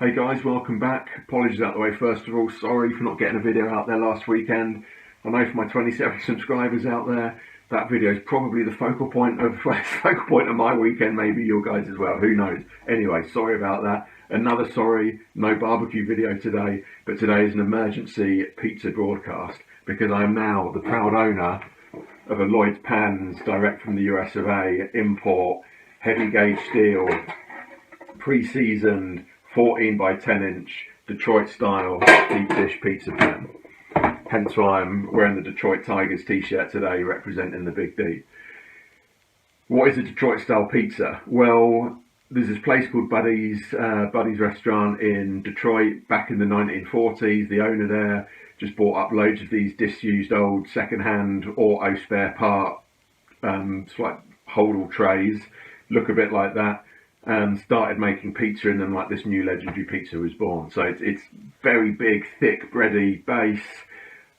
Hey guys, welcome back. Apologies out the way first of all, sorry for not getting a video out there last weekend. I know for my 27 subscribers out there, that video is probably the focal point of my weekend, maybe your guys as well, who knows. Anyway, sorry about that. Another sorry, no barbecue video today, but today is an emergency pizza broadcast because I am now the proud owner of a Lloyd's Pans direct from the US of A import heavy gauge steel pre-seasoned 14 by 10 inch Detroit style deep dish pizza pan. Hence why I'm wearing the Detroit Tigers t-shirt today representing the Big D. What is a Detroit style pizza? Well, there's this place called Buddy's restaurant in Detroit back in the 1940s. The owner there just bought up loads of these disused old second-hand auto spare part like holdall trays, look a bit like that, and started making pizza, and then like this new legendary pizza was born. So it's very big, thick, bready base,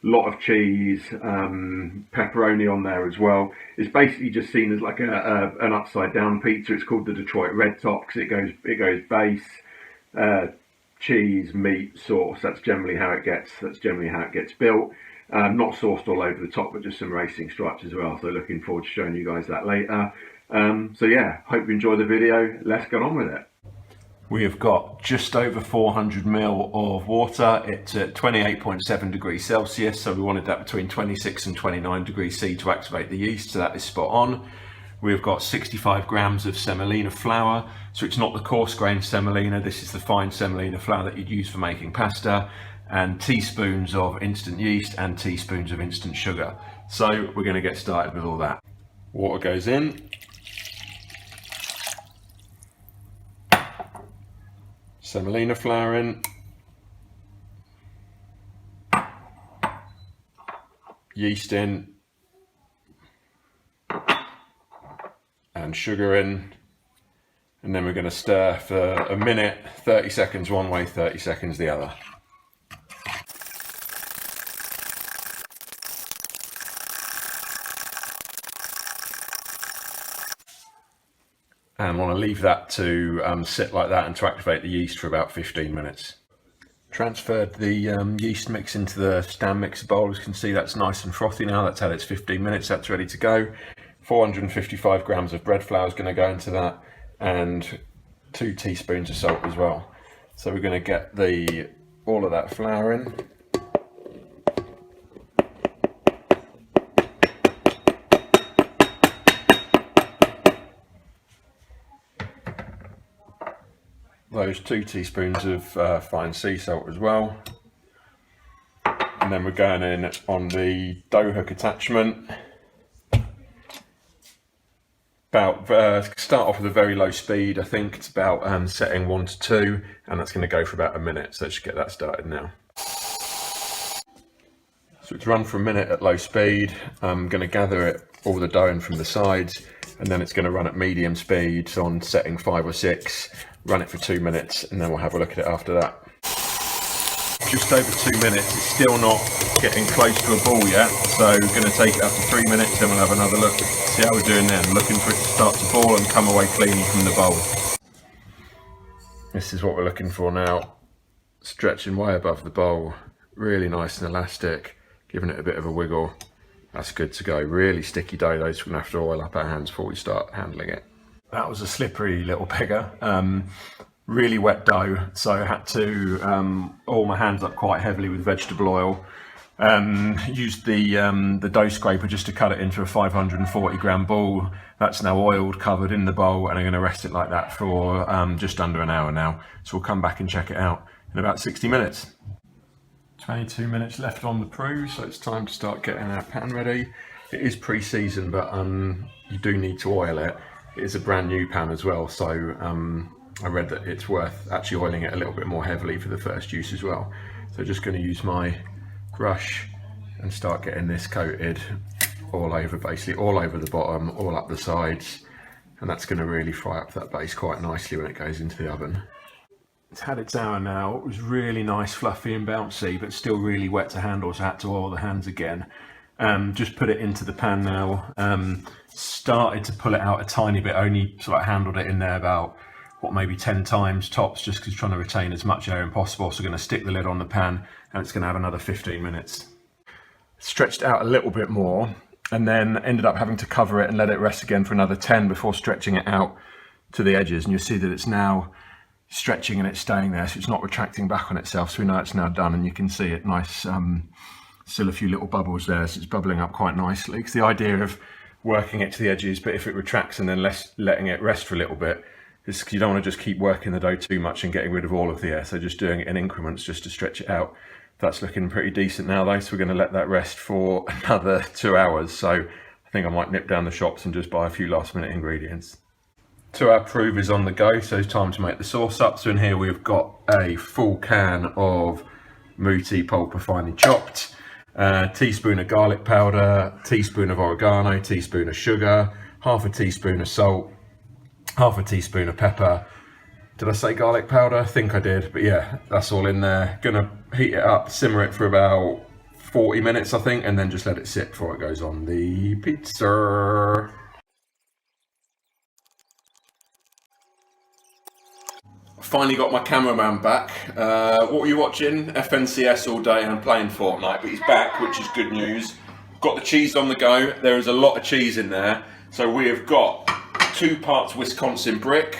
lot of cheese, pepperoni on there as well. It's basically just seen as like an upside down pizza. It's called the Detroit Red Top because it goes base, cheese, meat, sauce. That's generally how it gets built. Not sauced all over the top, but just some racing stripes as well. So looking forward to showing you guys that later. So yeah, hope you enjoy the video. Let's get on with it. We have got just over 400 ml of water. It's at 28.7 degrees Celsius, so we wanted that between 26 and 29 degrees C to activate the yeast, so that is spot on. We've got 65 grams of semolina flour, so it's not the coarse grain semolina, this is the fine semolina flour that you'd use for making pasta, and teaspoons of instant yeast and teaspoons of instant sugar. So we're going to get started with all that. Water goes in. Semolina flour in, yeast in, and sugar in, and then we're going to stir for a minute, 30 seconds one way, 30 seconds the other. And want to leave that to sit like that and to activate the yeast for about 15 minutes. Transferred the yeast mix into the stand mixer bowl. As you can see, that's nice and frothy now. That's had its 15 minutes. That's ready to go. 455 grams of bread flour is going to go into that, and 2 teaspoons of salt as well. So we're going to get all of that flour in. Those 2 teaspoons of fine sea salt as well, and then we're going in on the dough hook attachment. Start off with a very low speed. I think it's about setting 1 to 2, and that's going to go for about a minute. So let's get that started now. So it's run for a minute at low speed. I'm going to gather all the dough in from the sides, and then it's going to run at medium speed on setting 5 or 6. Run it for 2 minutes, and then we'll have a look at it after that. Just over 2 minutes, it's still not getting close to a ball yet, so we're going to take it up to 3 minutes, then we'll have another look, see how we're doing then. Looking for it to start to ball and come away cleanly from the bowl. This is what we're looking for now. Stretching way above the bowl, really nice and elastic, giving it a bit of a wiggle. That's good to go. Really sticky dough though, so we're going to have to oil up our hands before we start handling it. That was a slippery little beggar. Really wet dough, so I had to oil my hands up quite heavily with vegetable oil. Used the dough scraper just to cut it into a 540 gram ball. That's now oiled, covered in the bowl, and I'm going to rest it like that for just under an hour now. So we'll come back and check it out in about 60 minutes. 22 minutes left on the brew, so it's time to start getting our pan ready. It is pre-seasoned, but you do need to oil it. It is a brand new pan as well, so I read that it's worth actually oiling it a little bit more heavily for the first use as well. So just going to use my brush and start getting this coated all over, basically all over the bottom, all up the sides, and that's going to really fry up that base quite nicely when it goes into the oven. It's had its hour now. It was really nice, fluffy and bouncy, but still really wet to handle, so I had to oil the hands again. Just put it into the pan now. Started to pull it out a tiny bit, only sort of handled it in there about maybe 10 times tops, just because trying to retain as much air as possible. So we're going to stick the lid on the pan and it's going to have another 15 minutes. Stretched out a little bit more and then ended up having to cover it and let it rest again for another 10 before stretching it out to the edges. And you'll see that it's now stretching and it's staying there, so it's not retracting back on itself. So we know it's now done, and you can see it nice, still a few little bubbles there, so it's bubbling up quite nicely. Because the idea of working it to the edges, but if it retracts and then letting it rest for a little bit, is you don't want to just keep working the dough too much and getting rid of all of the air. So just doing it in increments just to stretch it out. That's looking pretty decent now though, so we're going to let that rest for another 2 hours. So I think I might nip down the shops and just buy a few last minute ingredients. 2 hour proof is on the go, so it's time to make the sauce up. So in here we've got a full can of muti pulpa finely chopped, teaspoon of garlic powder, teaspoon of oregano, teaspoon of sugar, half a teaspoon of salt, half a teaspoon of pepper. Did I say garlic powder? I think I did, but yeah, that's all in there. Gonna heat it up, simmer it for about 40 minutes, I think, and then just let it sit before it goes on the pizza. Finally got my cameraman back. What were you watching? FNCS all day and playing Fortnite, but he's back, which is good news. Got the cheese on the go. There is a lot of cheese in there. So we have got 2 parts Wisconsin brick.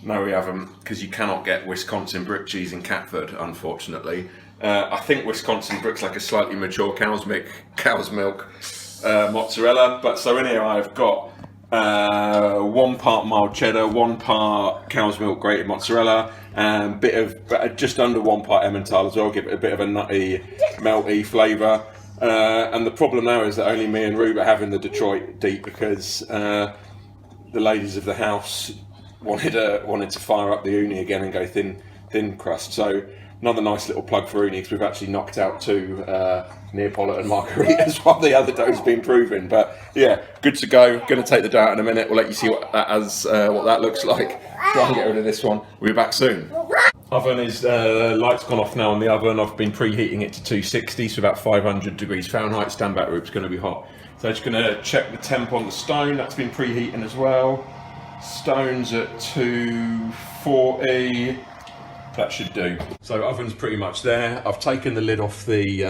No, we haven't, because you cannot get Wisconsin brick cheese in Catford, unfortunately. I think Wisconsin brick's like a slightly mature cow's milk mozzarella. But so in here I've got 1 part mild cheddar, 1 part cow's milk grated mozzarella, and just under 1 part Emmental as well. Give it a bit of a nutty, melty flavour. And the problem now is that only me and Rube are having the Detroit deep, because the ladies of the house wanted to fire up the uni again and go thin crust. So another nice little plug for uni, because we've actually knocked out 2 Neapolitan margaritas while the other dough's been proven. But yeah, good to go. Going to take the dough out in a minute. We'll let you see what that looks like. Try and get rid of this one. We'll be back soon. Oven is light's gone off now on the oven. I've been preheating it to 260, so about 500 degrees Fahrenheit. Stand back, Rube's going to be hot. So I'm just going to check the temp on the stone. That's been preheating as well. Stone's at 240. That should do. So oven's pretty much there. I've taken the lid off the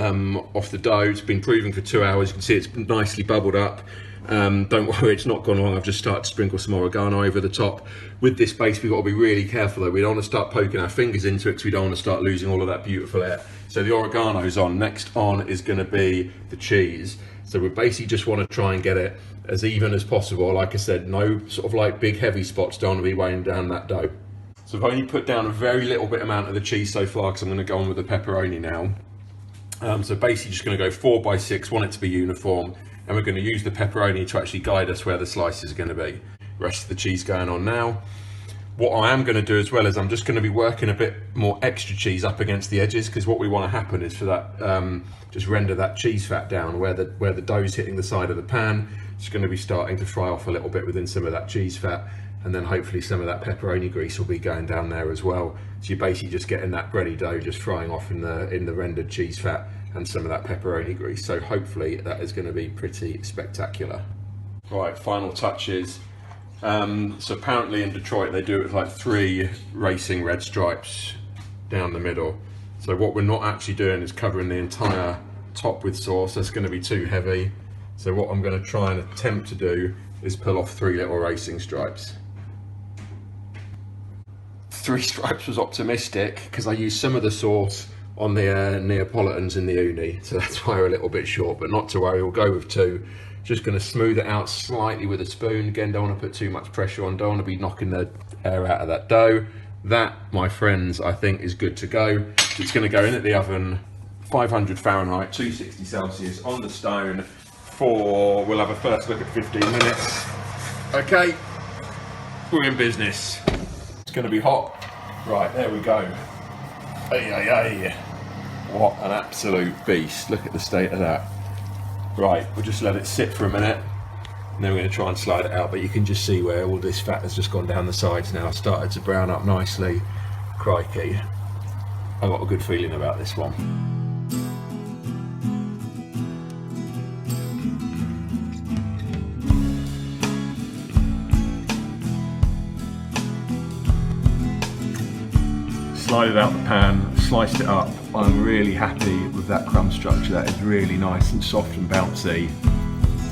dough. It's been proving for 2 hours. You can see it's nicely bubbled up. Don't worry, it's not gone wrong. I've just started to sprinkle some oregano over the top. With this base, we've got to be really careful though. We don't want to start poking our fingers into it, because we don't want to start losing all of that beautiful air. So the oregano's on. Next on is going to be the cheese. So we basically just want to try and get it as even as possible. Like I said, no sort of like big heavy spots. Don't want to be weighing down that dough. So I've only put down a very little bit amount of the cheese so far, because I'm going to go on with the pepperoni now. So basically just going to go 4 by 6, want it to be uniform, and we're going to use the pepperoni to actually guide us where the slices are going to be. Rest of the cheese going on now. What I am going to do as well is I'm just going to be working a bit more extra cheese up against the edges, because what we want to happen is for that, just render that cheese fat down where the dough's hitting the side of the pan. It's going to be starting to fry off a little bit within some of that cheese fat. And then hopefully some of that pepperoni grease will be going down there as well. So you're basically just getting that bready dough just frying off in the rendered cheese fat and some of that pepperoni grease. So hopefully that is going to be pretty spectacular. Right, final touches. So apparently in Detroit they do it with like 3 racing red stripes down the middle. So what we're not actually doing is covering the entire top with sauce. That's going to be too heavy. So what I'm going to try and attempt to do is pull off 3 little racing stripes. 3 stripes was optimistic, because I used some of the sauce on the Neapolitans in the uni, so that's why we're a little bit short, but not to worry, we'll go with 2. Just going to smooth it out slightly with a spoon. Again, don't want to put too much pressure on, don't want to be knocking the air out of that dough. That, my friends, I think is good to go. So it's going to go in at the oven, 500 Fahrenheit, 260 Celsius on the stone for, we'll have a first look at 15 minutes. Okay, we're in business. It's going to be hot. Right, there we go. Hey. What an absolute beast. Look at the state of that. Right, we'll just let it sit for a minute, and then we're going to try and slide it out, but you can just see where all this fat has just gone down the sides now. Started to brown up nicely. Crikey. I've got a good feeling about this one. slide it out the pan, sliced it up. I'm really happy with that crumb structure. That is really nice and soft and bouncy.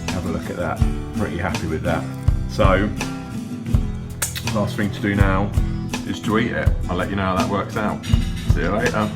Have a look at that. Pretty happy with that. So, last thing to do now is to eat it. I'll let you know how that works out. See you later.